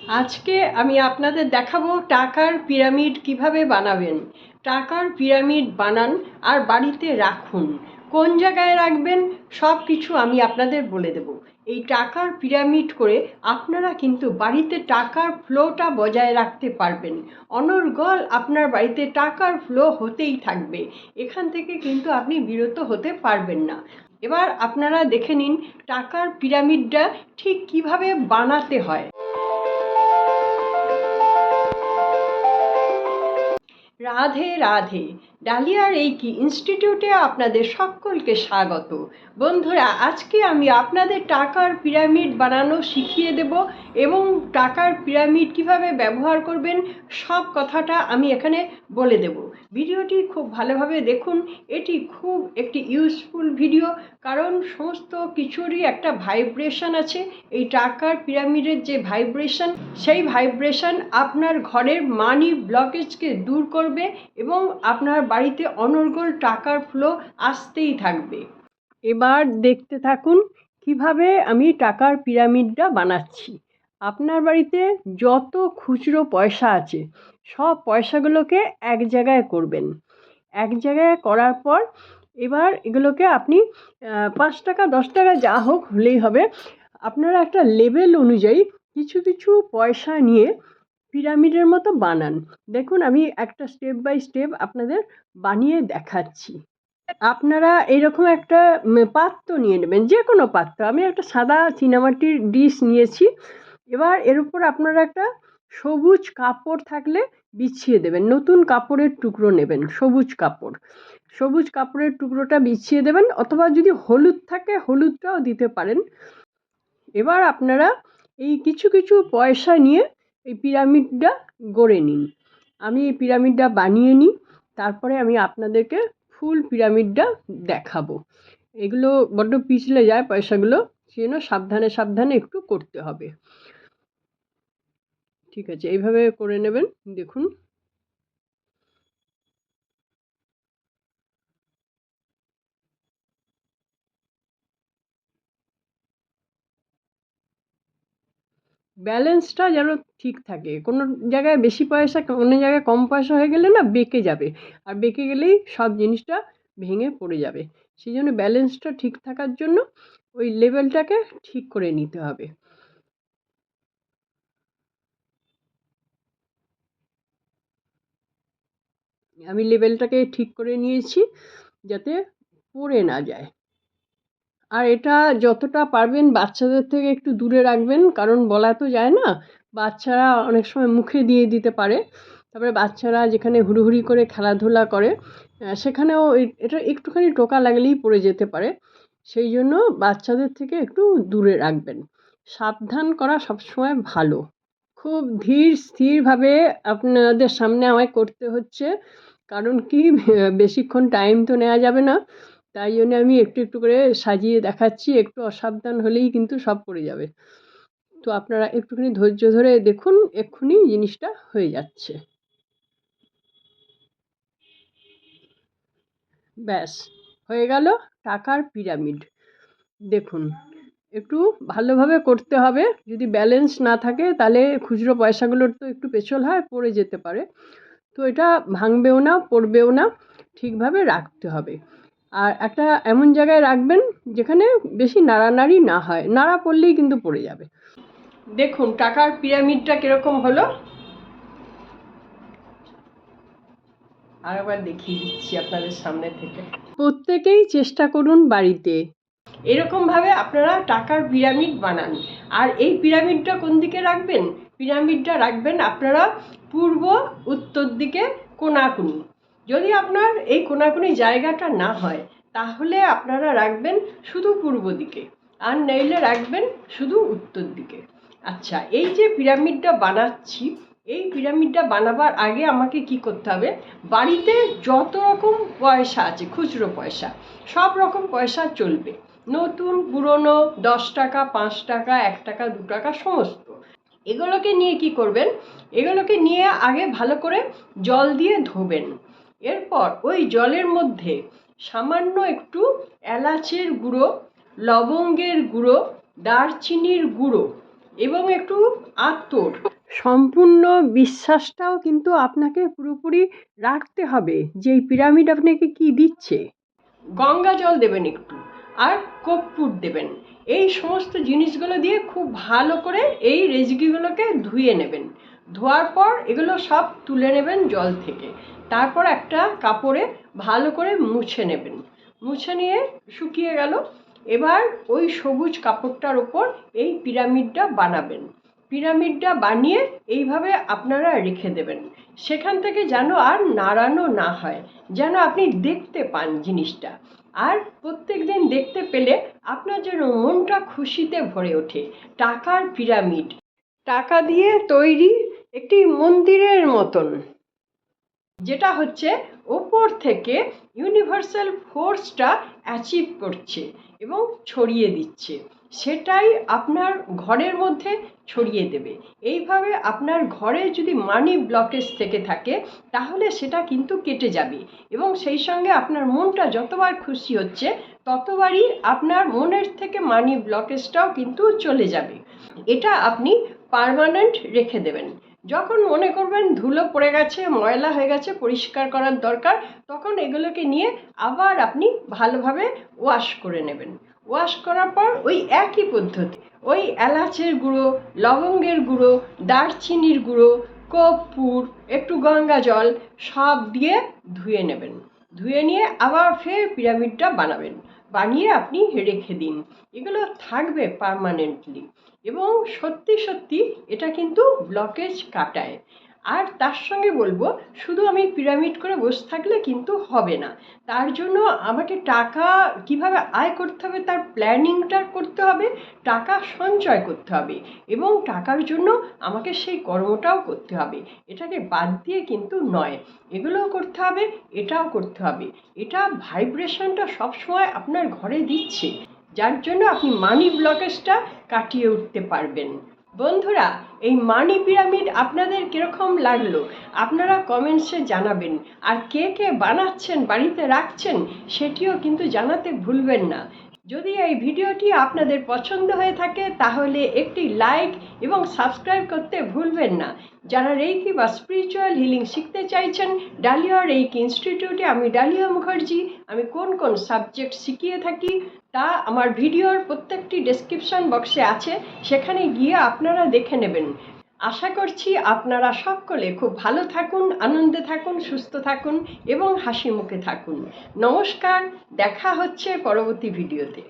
আজকে আমি আপনাদের দেখাবো টাকার পিরামিড কিভাবে বানাবেন। টাকার পিরামিড বানান আর বাড়িতে রাখুন। কোন জায়গায় রাখবেন সব কিছু আমি আপনাদের বলে দেব। এই টাকার পিরামিড করে আপনারা কিন্তু বাড়িতে টাকার ফ্লোটা বজায় রাখতে পারবেন। অনর্গল আপনার বাড়িতে টাকার ফ্লো হতেই থাকবে, এখান থেকে কিন্তু আপনি বিরত হতে পারবেন না। এবার আপনারা দেখে নিন টাকার পিরামিডটা ঠিক কিভাবে বানাতে হয়। রাধে রাধে, ডালিয়ার এই কি ইনস্টিটিউটে আপনাদের সকলকে স্বাগত। বন্ধুরা, আজকে আমি আপনাদের টাকার পিরামিড বানানো শিখিয়ে দেব এবং টাকার পিরামিড কিভাবে ব্যবহার করবেন সব কথাটা আমি এখানে বলে দেব। ভিডিওটি খুব ভালোভাবে দেখুন, এটি খুব একটি ইউজফুল ভিডিও, কারণ সমস্ত কিছুরই একটা ভাইব্রেশন আছে। এই টাকার পিরামিডের যে ভাইব্রেশন, সেই ভাইব্রেশন আপনার ঘরের মানি ব্লকেজকে দূর করবে এবং আপনার বাড়িতে অনর্গল টাকার ফ্লো আসতেই থাকবে। এবার দেখতে থাকুন কিভাবে আমি টাকার পিরামিডটা বানাচ্ছি। আপনার বাড়িতে যত খুচরো পয়সা আছে সব পয়সাগুলোকে এক জায়গায় করবেন। এক জায়গায় করার পর এবার এগুলোকে আপনি 5 টাকা 10 টাকা যা হোক হলেই হবে, আপনারা একটা লেভেল অনুযায়ী কিছু কিছু পয়সা নিয়ে পিরামিডের মতো বানান। দেখুন, আমি একটা স্টেপ বাই স্টেপ আপনাদের বানিয়ে দেখাচ্ছি। আপনারা এইরকম একটা পাত্র নিয়ে নেবেন, যে কোনো পাত্র। আমি একটা সাদা চীনামাটির ডিশ নিয়েছি। এবার এর উপর আপনারা একটা সবুজ কাপড় থাকলে বিছিয়ে দেবেন। নতুন কাপড়ের টুকরো নেবেন, সবুজ কাপড়। সবুজ কাপড়ের টুকরোটা বিছিয়ে দেবেন, অথবা যদি হলুদ থাকে হলুদটাও দিতে পারেন। এবার আপনারা এই কিছু কিছু পয়সা নিয়ে এই পিরামিডটা গড়ে নিন। আমি এই পিরামিডটা বানিয়ে নিই, তারপরে আমি আপনাদেরকে ফুল পিরামিডটা দেখাবো। এগুলো বড্ড পিছলে যায় পয়সাগুলো, সেজন্য সাবধানে সাবধানে একটু করতে হবে। ঠিক আছে, এইভাবে করে নেবেন। দেখুন, ব্যালেন্সটা যেন ঠিক থাকে। কোনো জায়গায় বেশি পয়সা, কোনো জায়গায় কম পয়সা হয়ে গেলে না বেঁকে যাবে, আর বেঁকে গেলেই সব জিনিসটা ভেঙে পড়ে যাবে। সেই জন্য ব্যালেন্সটা ঠিক থাকার জন্য ওই লেভেলটাকে ঠিক করে নিতে হবে। আমি লেভেলটাকে ঠিক করে নিয়েছি যাতে পড়ে না যায়। আর এটা যতটা পারবেন বাচ্চাদের থেকে একটু দূরে রাখবেন, কারণ বলা তো যায় না, বাচ্চারা অনেক সময় মুখে দিয়ে দিতে পারে। তারপরে বাচ্চারা যেখানে হুড়োহুড়ি করে খেলাধুলা করে সেখানেও এটা একটুখানি টোকা লাগলেই পড়ে যেতে পারে। সেই জন্য বাচ্চাদের থেকে একটু দূরে রাখবেন। সাবধান করা সবসময় ভালো। খুব ধীর স্থিরভাবে আপনাদের সামনে আমায় করতে হচ্ছে, কারণ কি বেশিক্ষণ টাইম তো নেওয়া যাবে না। তাই জন্য আমি একটু একটু করে সাজিয়ে দেখাচ্ছি। একটু অসাবধান হলেই কিন্তু সব পড়ে যাবে। তো আপনারা একটুখানি ধৈর্য ধরে দেখুন, এক্ষুনি জিনিসটা হয়ে যাচ্ছে। ব্যাস, হয়ে গেল টাকার পিরামিড। দেখুন, একটু ভালোভাবে করতে হবে। যদি ব্যালেন্স না থাকে তাহলে খুচরো পয়সাগুলোর তো একটু পেছল হয়, পড়ে যেতে পারে। তো এটা ভাঙবেও না, পড়বেও না, ঠিকভাবে রাখতে হবে। আর একটা এমন জায়গায় রাখবেন যেখানে বেশি নাড়ানাড়ি না হয়, নাড়া পড়লেই কিন্তু পড়ে যাবে। দেখুন টাকার পিরামিডটা কিরকম হলো, আরেকবার দেখিয়ে দিচ্ছি আপনাদের সামনে থেকে। প্রত্যেকেই চেষ্টা করুন বাড়িতে এরকমভাবে আপনারা টাকার পিরামিড বানান। আর এই পিরামিডটা কোন দিকে রাখবেন? পিরামিডটা রাখবেন আপনারা পূর্ব উত্তর দিকে কোনাকুনি। যদি আপনার এই কোনাকুনি জায়গাটা না হয় তাহলে আপনারা রাখবেন শুধু পূর্ব দিকে, আর নইলে রাখবেন শুধু উত্তর দিকে। আচ্ছা, এই যে পিরামিডটা বানাচ্ছি, এই পিরামিডটা বানাবার আগে আমাকে কি করতে হবে? বাড়িতে যত রকম পয়সা আছে, খুচরো পয়সা, সব রকম পয়সা চলবে। নতুন পুরনো, 10 টাকা 5 টাকা 1 টাকা 2 টাকা সমস্ত। এগুলোকে নিয়ে কি করবেন? এগুলোকে নিয়ে আগে ভালো করে জল দিয়ে ধোবেন। এরপর ওই জলের মধ্যে সামান্য একটু এলাচের গুঁড়ো, লবঙ্গের গুঁড়ো, দারচিনির গুঁড়ো এবং একটু আতর সম্পূর্ণ বিশ্বাসটাও কিন্তু আপনাকে পুরোপুরি রাখতে হবে যে এই পিরামিড আপনাকে কি দিচ্ছে। গঙ্গা জল দেবেন একটু, আর কর্পূর দেবেন। এই সমস্ত জিনিসগুলো দিয়ে খুব ভালো করে এই রেজিডিগুলোকে ধুয়ে নেবেন। ধোয়ার পর এগুলো সব তুলে নেবেন জল থেকে। তারপর একটা কাপড়ে ভালো করে মুছে নেবেন। মুছে নিয়ে শুকিয়ে গেল, এবার ওই সবুজ কাপড়টার ওপর এই পিরামিডটা বানাবেন। পিরামিডটা বানিয়ে এইভাবে আপনারা রেখে দেবেন। সেখান থেকে যেন আর নাড়ানো না হয়, যেন আপনি দেখতে পান জিনিসটা। আর প্রত্যেক দিন দেখতে পেলে আপনার যেন মনটা খুশিতে ভরে ওঠে। টাকার পিরামিড, টাকা দিয়ে তৈরি একটি মন্দিরের মতন, যেটা হচ্ছে ওপর থেকে ইউনিভার্সাল ফোর্সটা অ্যাচিভ করছে এবং ছড়িয়ে দিচ্ছে। সেটাই আপনার ঘরের মধ্যে ছড়িয়ে দেবে। এইভাবে আপনার ঘরে যদি মানি ব্লকেজ থেকে থাকে তাহলে সেটা কিন্তু কেটে যাবে, এবং সেই সঙ্গে আপনার মনটা যতবার খুশি হচ্ছে ততবারই আপনার মনের থেকে মানি ব্লকেজটাও কিন্তু চলে যাবে। এটা আপনি পার্মানেন্ট রেখে দেবেন। যখন মনে করবেন ধুলো পড়ে গেছে, ময়লা হয়ে গেছে, পরিষ্কার করার দরকার, তখন এগুলোকে নিয়ে আবার আপনি ভালোভাবে ওয়াশ করে নেবেন। ওয়াশ করার পর ওই একই পদ্ধতি, ওই এলাচের গুঁড়ো, লবঙ্গের গুঁড়ো, দারচিনির গুঁড়ো, কর্পূর, একটু গঙ্গা জল সব দিয়ে ধুয়ে নেবেন। ধুয়ে নিয়ে আবার ফের পিরামিডটা বানাবেন। বানিয়ে আপনি রেখে দিন। এগুলো থাকবে পার্মানেন্টলি, এবং সত্যি সত্যি এটা কিন্তু ব্লকেজ কাটায়। আর তার সঙ্গে বলবো, শুধু আমি পিরামিড করে বসে থাকলে কিন্তু হবে না। তার জন্য আমাকে টাকা কিভাবে আয় করতে হবে তার প্ল্যানিংটা করতে হবে, টাকা সঞ্চয় করতে হবে, এবং টাকার জন্য আমাকে সেই কর্মটাও করতে হবে। এটাকে বাদ দিয়ে কিন্তু নয়, এগুলোও করতে হবে, এটাও করতে হবে। এটা ভাইব্রেশনটা সবসময় আপনার ঘরে দিচ্ছে, যার জন্য আপনি মানি ব্লকেজটা কাটিয়ে উঠতে পারবেন। বন্ধুরা, এই মানি পিরামিড আপনাদের কিরকম লাগলো আপনারা কমেন্টসে জানাবেন। আর কে কে বানাচ্ছেন, বাড়িতে রাখছেন, সেটিও কিন্তু জানাতে ভুলবেন না। যদি এই ভিডিওটি আপনাদের পছন্দ হয়ে থাকে তাহলে একটি লাইক এবং সাবস্ক্রাইব করতে ভুলবেন না। যারা রেইকি বা স্পিরিচুয়াল হিলিং শিখতে চাইছেন, ডালিয়া রেইকি ইনস্টিটিউটে আমি ডালিয়া মুখার্জি, আমি কোন কোন সাবজেক্ট শিখিয়ে থাকি তা আমার ভিডিওর প্রত্যেকটি ডেসক্রিপশন বক্সে আছে, সেখানে গিয়ে আপনারা দেখে নেবেন। আশা করছি আপনারা সকলে খুব ভালো থাকুন, আনন্দে থাকুন, সুস্থ থাকুন এবং হাসি মুখে থাকুন। নমস্কার, দেখা হচ্ছে পরবর্তী ভিডিওতে।